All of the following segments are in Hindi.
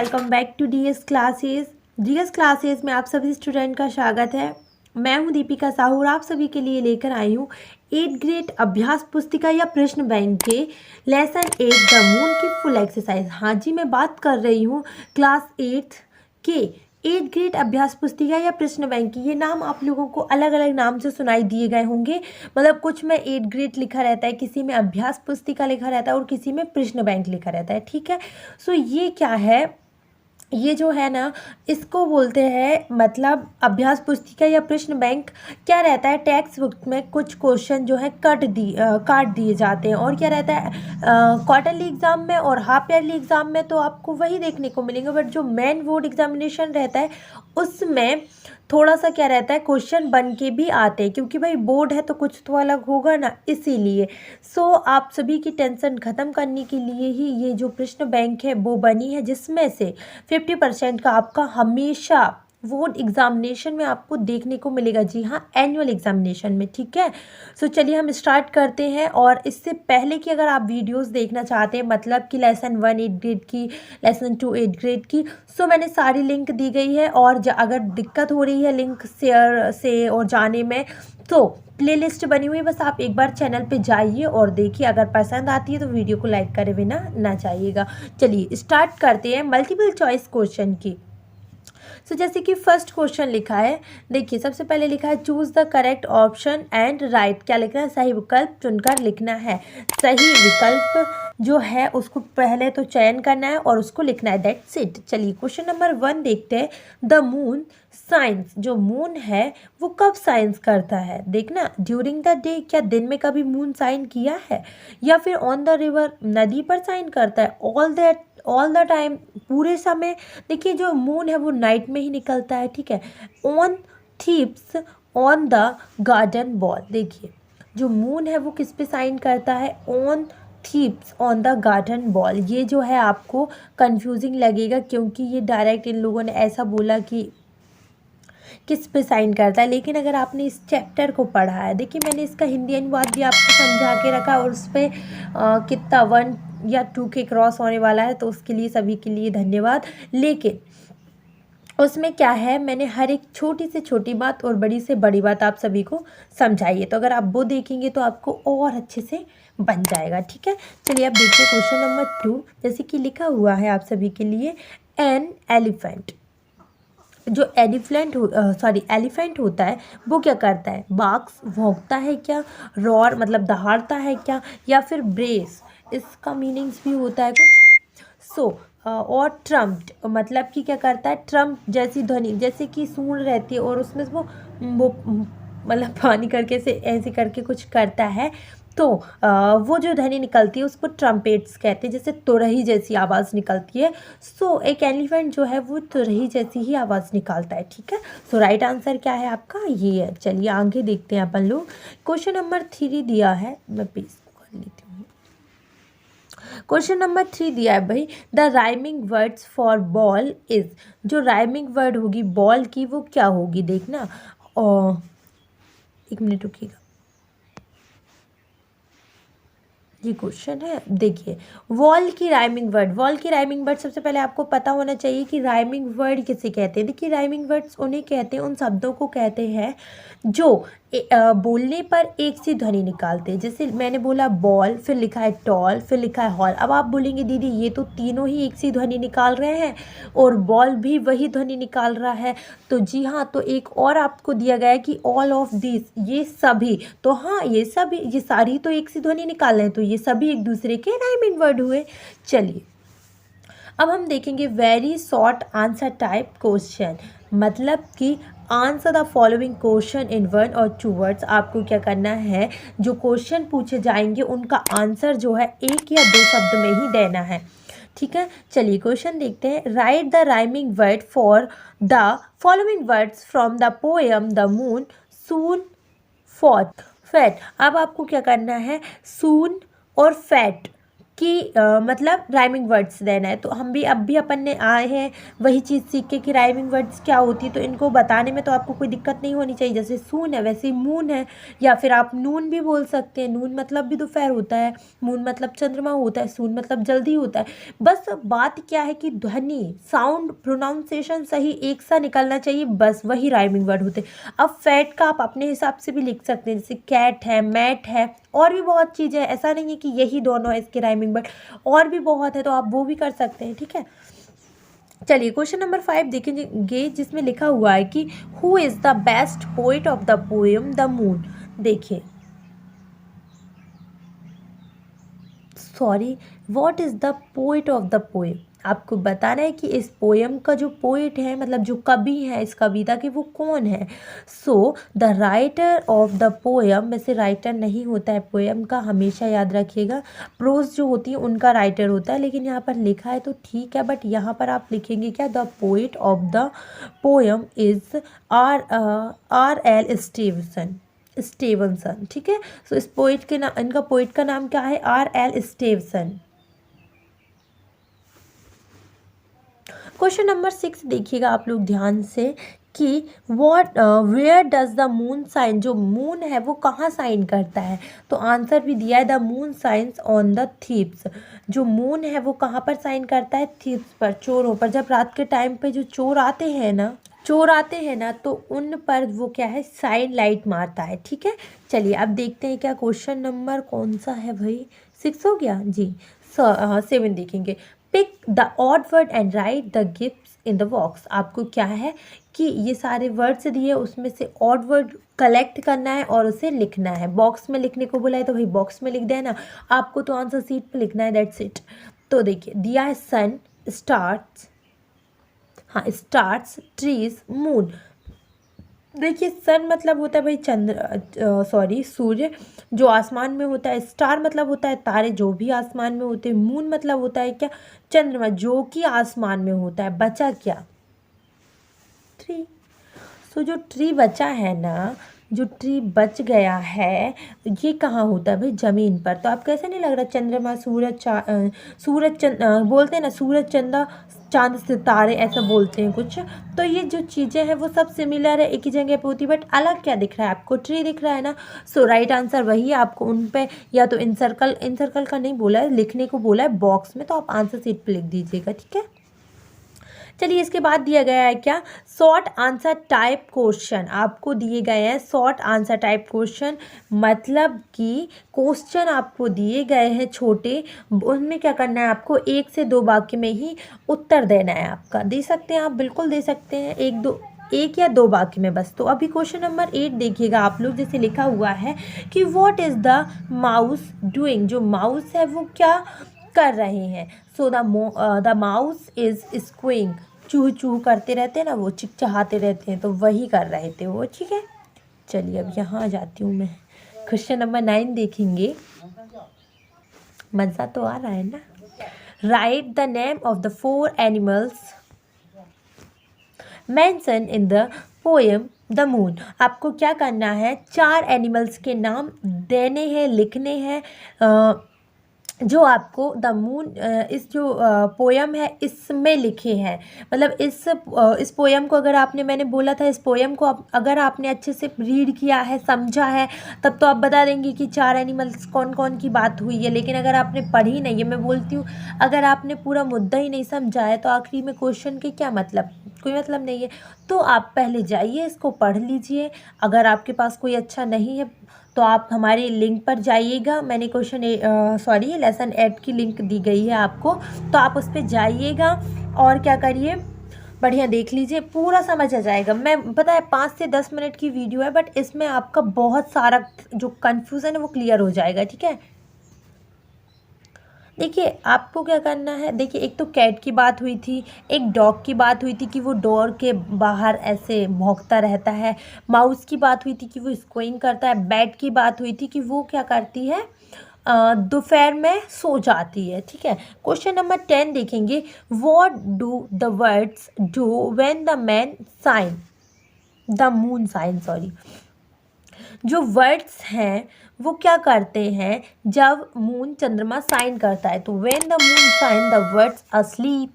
Welcome back to DS classes में आप सभी स्टूडेंट का स्वागत है। मैं हूं दीपिका साहू और आप सभी के लिए लेकर आई हूं 8th ग्रेड अभ्यास पुस्तिका या प्रश्न बैंक के लेसन 8 द मून की फुल एक्सरसाइज। हाँ जी, मैं बात कर रही हूँ क्लास 8 के 8th ग्रेड अभ्यास पुस्तिका या प्रश्न बैंक की। ये नाम आप लोगों को अलग अलग नाम से सुनाई दिए गए होंगे, मतलब कुछ में 8th ग्रेड लिखा रहता है, किसी में अभ्यास पुस्तिका लिखा रहता है और किसी में प्रश्न बैंक लिखा रहता है। ठीक है, सो ये क्या है, ये जो है ना, इसको बोलते हैं मतलब अभ्यास पुस्तिका या प्रश्न बैंक। क्या रहता है, टेक्स्ट बुक में कुछ क्वेश्चन जो है काट दिए जाते हैं। और क्या रहता है, क्वार्टरली एग्जाम में और हाफ ईयरली एग्जाम में तो आपको वही देखने को मिलेंगे, बट जो मेन बोर्ड एग्जामिनेशन रहता है उसमें थोड़ा सा क्या रहता है, क्वेश्चन बन के भी आते हैं, क्योंकि भाई बोर्ड है तो कुछ तो अलग होगा ना, इसीलिए। सो आप सभी की टेंशन ख़त्म करने के लिए ही ये जो प्रश्न बैंक है वो बनी है, जिसमें से 50% का आपका हमेशा बोर्ड एग्जामिनेशन में आपको देखने को मिलेगा। जी हाँ, एनुअल एग्जामिनेशन में। ठीक है, सो चलिए हम स्टार्ट करते हैं। और इससे पहले कि अगर आप वीडियोस देखना चाहते हैं, मतलब कि लेसन 1 8th ग्रेड की, लेसन 2 8th ग्रेड की, सो मैंने सारी लिंक दी गई है। और अगर दिक्कत हो रही है लिंक शेयर से और जाने में, तो प्लेलिस्ट बनी हुई है, बस आप एक बार चैनल पे जाइए और देखिए। अगर पसंद आती है तो वीडियो को लाइक करे बिना ना जाइएगा। चलिए स्टार्ट करते हैं मल्टीपल चॉइस क्वेश्चन की। सो जैसे कि फर्स्ट क्वेश्चन लिखा है, देखिए सबसे पहले लिखा है choose the correct option and right. क्या लिखना है, सही विकल्प चुनकर लिखना है। सही विकल्प जो है उसको पहले तो चयन करना है और उसको लिखना है, दैट्स इट। चलिए क्वेश्चन नंबर 1 देखते हैं। द मून साइंस, जो मून है वो कब साइंस करता है, देखना ड्यूरिंग द डे, क्या दिन में कभी मून साइन किया है, या फिर ऑन द रिवर, नदी पर साइन करता है, ऑल द टाइम, पूरे समय। देखिए जो मून है वो नाइट में ही निकलता है। ठीक है, on thieves on the garden wall. देखिए जो मून है वो किस पे साइन करता है, on thieves on the garden wall. ये जो है आपको कंफ्यूजिंग लगेगा, क्योंकि ये डायरेक्ट इन लोगों ने ऐसा बोला कि किस पे साइन करता है, लेकिन अगर आपने इस चैप्टर को पढ़ा है, देखिए मैंने इसका हिंदी अनुवाद भी आपको समझा के रखा और उस पर कितना 1 या 2 के क्रॉस होने वाला है, तो उसके लिए सभी के लिए धन्यवाद। लेकिन उसमें क्या है, मैंने हर एक छोटी से छोटी बात और बड़ी से बड़ी बात आप सभी को समझाई है, तो अगर आप वो देखेंगे तो आपको और अच्छे से बन जाएगा। ठीक है, चलिए आप देखिए क्वेश्चन नंबर 2। जैसे कि लिखा हुआ है आप सभी के लिए, एन एलिफेंट, जो एलिफेंट होता है वो क्या करता है, बाक्स भौंकता है क्या, रॉर मतलब दहाड़ता है क्या, या फिर ब्रेस, इसका मीनिंग्स भी होता है कुछ। और ट्रम्प्ड मतलब कि क्या करता है, ट्रम्प जैसी ध्वनि, जैसे कि सूंड रहती है और उसमें वो मतलब पानी करके से ऐसे करके कुछ करता है, तो वो जो ध्वनि निकलती है उसको ट्रम्पेट्स कहते हैं, जैसे तुरही जैसी आवाज़ निकलती है। सो एक एलिफेंट जो है वो तुरही जैसी ही आवाज़ निकालता है। ठीक है, सो राइट आंसर क्या है आपका, ये है। चलिए आगे देखते हैं अपन लोग। क्वेश्चन नंबर 3 दिया है, मैं पेज को कर लेती हूँ। क्वेश्चन नंबर 3 दिया है भाई, the rhyming words for ball is. जो राइमिंग वर्ड होगी बॉल की वो क्या होगी, देखना। और एक मिनट रुकिएगा, ये क्वेश्चन है। देखिए वॉल की राइमिंग वर्ड सबसे पहले आपको पता होना चाहिए कि राइमिंग वर्ड किसे कहते हैं। देखिए राइमिंग वर्ड्स उन्हें कहते हैं, उन शब्दों को कहते हैं जो बोलने पर एक सी ध्वनि निकालते हैं। जैसे मैंने बोला बॉल, फिर लिखा है टॉल, फिर लिखा है हॉल। अब आप बोलेंगे दीदी ये तो तीनों ही एक सी ध्वनि निकाल रहे हैं और बॉल भी वही ध्वनि निकाल रहा है, तो जी हाँ, तो एक और आपको दिया गया है कि ऑल ऑफ दिस, ये सभी, तो हाँ ये सभी, ये सारी तो एक सी ध्वनि निकाल रहे हैं, तो ये सभी एक दूसरे के राइमिंग वर्ड हुए। चलिए अब हम देखेंगे very short answer type question, मतलब कि answer the following question in 1 और 2 वर्ड्स। आपको क्या करना है, जो क्वेश्चन पूछे जाएंगे उनका आंसर जो है 1 या 2 शब्द में ही देना है। ठीक है, चलिए क्वेश्चन देखते हैं। Right the rhyming word for the following words from the poem the moon soon fought fat. अब आपको क्या करना है, सून और फैट कि मतलब राइमिंग वर्ड्स देना है। तो हम भी अब भी अपन ने आए हैं वही चीज़ सीख के कि राइमिंग वर्ड्स क्या होती है, तो इनको बताने में तो आपको कोई दिक्कत नहीं होनी चाहिए। जैसे सून है वैसे ही मून है, या फिर आप नून भी बोल सकते हैं। नून मतलब भी दोपहर होता है, मून मतलब चंद्रमा होता है, सून मतलब जल्दी होता है। बस बात क्या है कि ध्वनि, साउंड, प्रोनाउंसिएशन सही एक सा निकलना चाहिए, बस वही राइमिंग वर्ड होते हैं। अब फैट का आप अपने हिसाब से भी लिख सकते हैं, जैसे कैट है, मैट है, और भी बहुत चीज़ें हैं। ऐसा नहीं है कि यही दोनों है इसके राइमिंग वर्ड, और भी बहुत है, तो आप वो भी कर सकते हैं। ठीक है, चलिए क्वेश्चन नंबर 5 देखेंगे, जिसमें लिखा हुआ है कि who is the best poet of the poem the moon. देखिए, sorry, what is the poet of the poem. आपको बताना है कि इस पोएम का जो पोइट है, मतलब जो कवि है इस कविता के, वो कौन है। So the writer of the poem, वैसे राइटर नहीं होता है पोएम का, हमेशा याद रखिएगा। प्रोज जो होती है उनका राइटर होता है, लेकिन यहाँ पर लिखा है तो ठीक है, बट यहाँ पर आप लिखेंगे क्या, the poet of the poem is R.L. Stevenson. ठीक है, सो इस पोइट के नाम, इनका पोइट का नाम क्या है, R.L. स्टीवनसन। क्वेश्चन नंबर 6 देखिएगा आप लोग ध्यान से कि where does the moon shine, जो मून है वो कहाँ साइन करता है। तो आंसर भी दिया है, the moon science on the thieves. जो मून है वो कहाँ पर साइन करता है, थीव्स पर, चोरों पर। जब रात के टाइम पे जो चोर आते हैं ना, तो उन पर वो क्या है, साइन लाइट मारता है। ठीक है, चलिए अब देखते हैं क्या क्वेश्चन नंबर कौन सा है भाई, 6 हो गया जी। 7 देखेंगे, pick the odd word and write the gifts in the box. आपको क्या है कि ये सारे वर्ड्स दिए, उसमें से ऑड वर्ड कलेक्ट करना है और उसे लिखना है। बॉक्स में लिखने को बोला है तो भाई बॉक्स में लिख देना, आपको तो आंसर सीट पे लिखना है, दैट्स इट। तो देखिए दिया है सन, स्टार्स, हाँ स्टार्स, ट्रीज, मून। देखिए सन मतलब होता है भाई चंद्र, सॉरी सूर्य जो आसमान में होता है। स्टार मतलब होता है तारे जो भी आसमान में होते हैं। मून मतलब होता है क्या, चंद्रमा जो कि आसमान में होता है। बचा क्या, ट्री। सो जो ट्री बचा है ना, जो ट्री बच गया है, ये कहाँ होता है भाई, ज़मीन पर। तो आप कैसे नहीं लग रहा, चंद्रमा, बोलते हैं ना, सूरज, चंदा, चांद, सितारे, ऐसा बोलते हैं कुछ। तो ये जो चीज़ें हैं वो सब सिमिलर है, एक ही जगह पे होती है, बट अलग क्या दिख रहा है आपको, ट्री दिख रहा है ना। सो राइट आंसर वही है। आपको उन पे या तो इन सर्कल का नहीं बोला है, लिखने को बोला है बॉक्स में, तो आप आंसर सीट पे लिख दीजिएगा। ठीक है, चलिए इसके बाद दिया गया है क्या, शॉर्ट आंसर टाइप क्वेश्चन। आपको दिए गए हैं शॉर्ट आंसर टाइप क्वेश्चन, मतलब कि क्वेश्चन आपको दिए गए हैं छोटे, उनमें क्या करना है आपको, 1 से 2 वाक्य में ही उत्तर देना है आपका। दे सकते हैं आप, बिल्कुल दे सकते हैं, 1 या 2 वाक्य में बस। तो अभी क्वेश्चन नंबर 8 देखिएगा आप लोग, जैसे लिखा हुआ है कि what is the mouse doing. जो माउस है वो क्या कर रहे हैं। सो द माउस इज स्क्वीइंग, चूह चूह करते रहते हैं ना, वो चिकचिहाते रहते हैं, तो वही कर रहे थे वो। ठीक है, चलिए अब यहाँ आ जाती हूँ मैं। क्वेश्चन नंबर 9 देखेंगे, मज़ा तो आ रहा है ना। Right the name of the 4 animals mention in the poem the moon. आपको क्या करना है, 4 एनिमल्स के नाम देने हैं, लिखने हैं, जो आपको द मून, इस जो पोयम है इसमें लिखे हैं। मतलब इस पोयम को अगर आपने, मैंने बोला था इस पोयम को अगर आपने अच्छे से रीड किया है, समझा है, तब तो आप बता देंगे कि 4 एनिमल्स कौन कौन की बात हुई है। लेकिन अगर आपने पढ़ी नहीं है, मैं बोलती हूँ अगर आपने पूरा मुद्दा ही नहीं समझा है, तो आखिरी में क्वेश्चन के क्या मतलब, कोई मतलब नहीं है। तो आप पहले जाइए, इसको पढ़ लीजिए। अगर आपके पास कोई अच्छा नहीं है तो आप हमारे लिंक पर जाइएगा, मैंने लेसन 8 की लिंक दी गई है आपको, तो आप उस पर जाइएगा और क्या करिए, बढ़िया देख लीजिए, पूरा समझ आ जाएगा। मैं पता है 5 से 10 मिनट की वीडियो है, बट इसमें आपका बहुत सारा जो कन्फ्यूज़न है वो क्लियर हो जाएगा। ठीक है, देखिए आपको क्या करना है, देखिए एक तो कैट की बात हुई थी, एक डॉग की बात हुई थी कि वो डोर के बाहर ऐसे भौंकता रहता है, माउस की बात हुई थी कि वो स्क्वीइंग करता है, बैट की बात हुई थी कि वो क्या करती है, दोपहर में सो जाती है। ठीक है, क्वेश्चन नंबर 10 देखेंगे, what do the words do when the man shine, the moon shine, sorry. जो वर्ड्स हैं वो क्या करते हैं जब मून चंद्रमा साइन करता है, तो when the moon shine the words asleep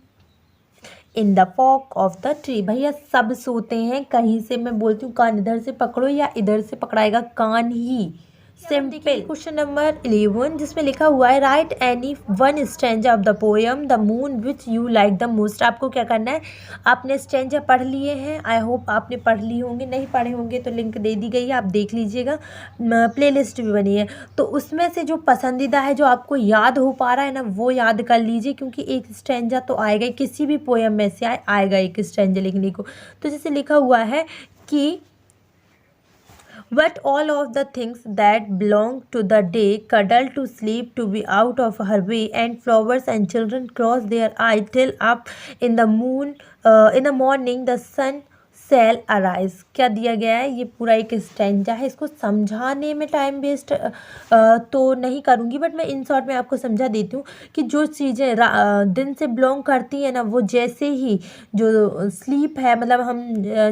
in the fork of the tree. भैया सब सोते हैं, कहीं से मैं बोलती हूँ कान इधर से पकड़ो या इधर से पकड़ाएगा कान ही। सिंपल। क्वेश्चन नंबर 11 जिसमें लिखा हुआ है right any one stanza of the poem the moon which you like the most. आपको क्या करना है, आपने स्टैंजा पढ़ लिए हैं, आई होप आपने पढ़ लिए होंगे, नहीं पढ़े होंगे तो लिंक दे दी गई है, आप देख लीजिएगा, प्लेलिस्ट भी बनी है। तो उसमें से जो पसंदीदा है, जो आपको याद हो पा रहा है ना, वो याद कर लीजिए, क्योंकि एक स्टैंजा तो आएगा ही, किसी भी पोएम में से आएगा एक स्टैंजा लिखने को। तो जैसे लिखा हुआ है कि But all of the things that belong to the day cuddle to sleep to be out of her way, and flowers and children cross their eyes till up in the in the morning the sun shall arise। क्या दिया गया है, ये पूरा एक स्टैंजा है, इसको समझाने में टाइम वेस्ट तो नहीं करूँगी, बट मैं इन शॉर्ट में आपको समझा देती हूँ कि जो चीज़ें दिन से बिलोंग करती हैं ना, वो जैसे ही जो स्लीप है, मतलब हम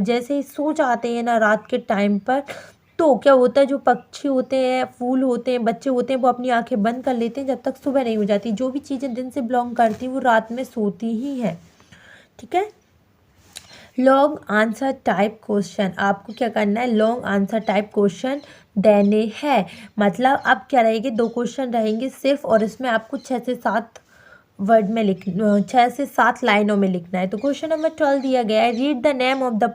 जैसे ही सो जाते हैं ना रात के टाइम पर, तो क्या होता है, जो पक्षी होते हैं, फूल होते हैं, बच्चे होते हैं, वो अपनी आंखें बंद कर लेते हैं जब तक सुबह नहीं हो जाती। जो भी चीज़ें दिन से बिलोंग करती हैं वो रात में सोती ही हैं। ठीक है। लॉन्ग आंसर टाइप क्वेश्चन, आपको क्या करना है, लॉन्ग आंसर टाइप क्वेश्चन देने हैं। मतलब अब क्या रहेंगे, 2 क्वेश्चन रहेंगे सिर्फ, और इसमें आपको 6 से 7 वर्ड में 6 से 7 लाइनों में लिखना है। तो क्वेश्चन नंबर 12 दिया गया है read the name of the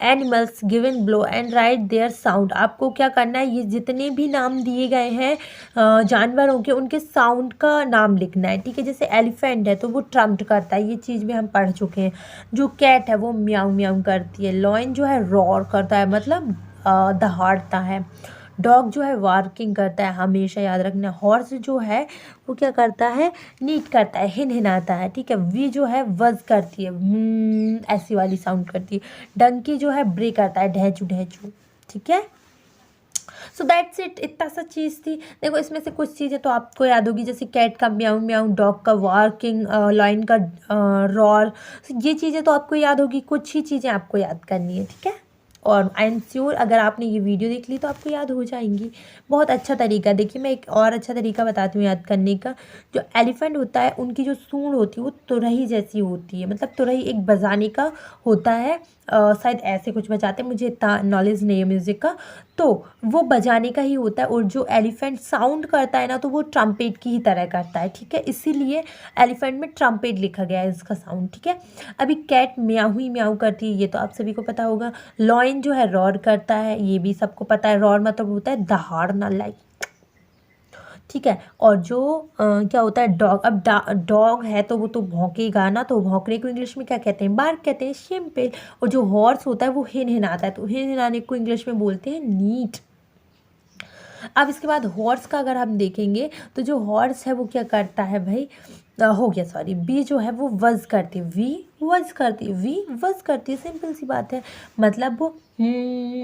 animals given below and write their sound. आपको क्या करना है, ये जितने भी नाम दिए गए हैं जानवरों के, उनके साउंड का नाम लिखना है। ठीक है। जैसे एलिफेंट है तो वो ट्रम्प्ट करता है, ये चीज़ भी हम पढ़ चुके हैं। जो कैट है वो म्याऊं म्याऊं करती है। लॉयन जो है रॉर करता है, मतलब दहाड़ता है। डॉग जो है वार्किंग करता है, हमेशा याद रखना। हॉर्स जो है वो क्या करता है, नीट करता है, हिनहिनाता है। ठीक है। वी जो है वज करती है, ऐसी वाली साउंड करती है। डंकी जो है ब्रे करता है, ढैचू ढैचू। ठीक है। सो दैट्स इट, इतना सा चीज़ थी। देखो इसमें से कुछ चीज़ें तो आपको याद होगी, जैसे कैट का म्याऊं म्याऊं, डॉग का वार्किंग, लायन का रॉर, ये चीज़ें तो आपको याद होगी, कुछ ही चीज़ें आपको याद करनी है। ठीक है। और आई एम श्योर अगर आपने ये वीडियो देख ली तो आपको याद हो जाएंगी। बहुत अच्छा तरीका। देखिए मैं एक और अच्छा तरीका बताती हूँ याद करने का। जो एलिफेंट होता है उनकी जो सूंड होती है वो तुरही जैसी होती है, मतलब तुरही एक बजाने का होता है, शायद ऐसे कुछ बजाते हैं, मुझे इतना नॉलेज नहीं है म्यूज़िक का, तो वो बजाने का ही होता है। और जो एलिफेंट साउंड करता है ना, तो वो ट्रम्पेट की ही तरह करता है। ठीक है। इसीलिए एलिफेंट में ट्रम्पेट लिखा गया है इसका साउंड। ठीक है। अभी कैट म्याऊ ही म्याऊ करती है, ये तो आप सभी को पता होगा। लॉयन जो है रॉर करता है, ये भी सबको पता है। रॉर मतलब होता है दहाड़ना, लाइक। ठीक है। और जो क्या होता है, डॉग। अब डॉग है तो वो तो भौंकेगा ना, तो भौंकने को इंग्लिश में क्या कहते हैं, बार्क कहते हैं, सिंपल। और जो हॉर्स होता है वो हिनहिनाता है, तो हिनहिनाने को इंग्लिश में बोलते हैं नीट। अब इसके बाद हॉर्स का अगर हम देखेंगे तो जो हॉर्स है वो क्या करता है भाई, हो गया सॉरी, बी जो है वो वज करती है, वी वज करती है, वी वज करती है, सिंपल सी बात है। मतलब वो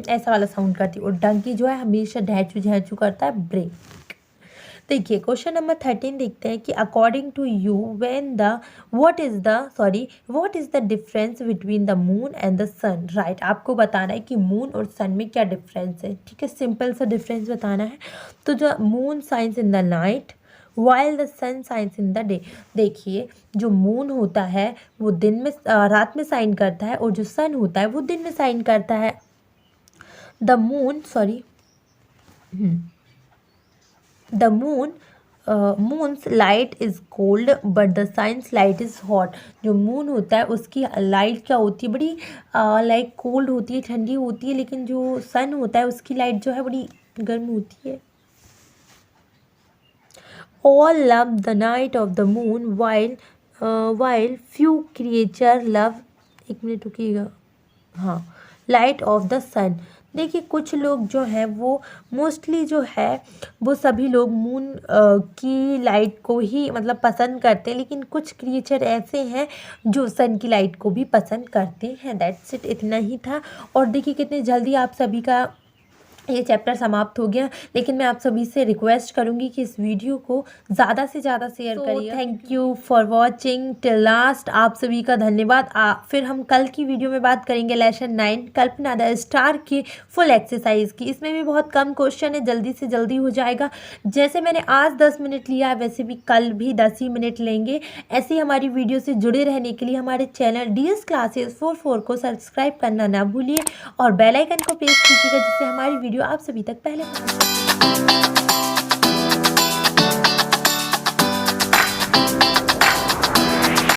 ऐसा वाला साउंड करती है। और डंकी जो है हमेशा ढैचू झैचू करता है, ब्रेक। देखिए क्वेश्चन नंबर 13 देखते हैं कि according to you when the what is the difference between the moon and the sun. Right. आपको बताना है कि मून और सन में क्या डिफरेंस है। ठीक है। सिंपल सा डिफरेंस बताना है। तो जो moon shines in the night while the sun shines in the day. देखिए जो मून होता है वो दिन में रात में साइन करता है, और जो सन होता है वो दिन में साइन करता है। The moon The moon's light is cold but the sun's light is hot। जो मून होता है उसकी लाइट क्या होती है, बड़ी लाइक कोल्ड होती है, ठंडी होती है, लेकिन जो सन होता है उसकी लाइट जो है बड़ी गर्म होती है। All love the night of the moon while few creature love, एक मिनट रुकिएगा, हाँ, लाइट ऑफ द सन। देखिए कुछ लोग जो हैं वो मोस्टली जो है वो सभी लोग मून की लाइट को ही मतलब पसंद करते हैं, लेकिन कुछ क्रिएचर ऐसे हैं जो सन की लाइट को भी पसंद करते हैं। दैट्स इट, इतना ही था। और देखिए कितनी जल्दी आप सभी का ये चैप्टर समाप्त हो गया, लेकिन मैं आप सभी से रिक्वेस्ट करूंगी कि इस वीडियो को ज़्यादा से ज़्यादा शेयर करिए। Thank you for watching till last. आप सभी का धन्यवाद। फिर हम कल की वीडियो में बात करेंगे लेसन 9 कल्पना द स्टार की फुल एक्सरसाइज की। इसमें भी बहुत कम क्वेश्चन है, जल्दी से जल्दी हो जाएगा। जैसे मैंने आज 10 मिनट लिया है, वैसे भी कल भी 10 ही मिनट लेंगे। ऐसे ही हमारी वीडियो से जुड़े रहने के लिए हमारे चैनल DS क्लासेस 44 को सब्सक्राइब करना ना भूलिए और बेल आइकन को प्रेस कीजिएगा, जिससे हमारी वीडियो आप सभी तक पहले पहुंच सके।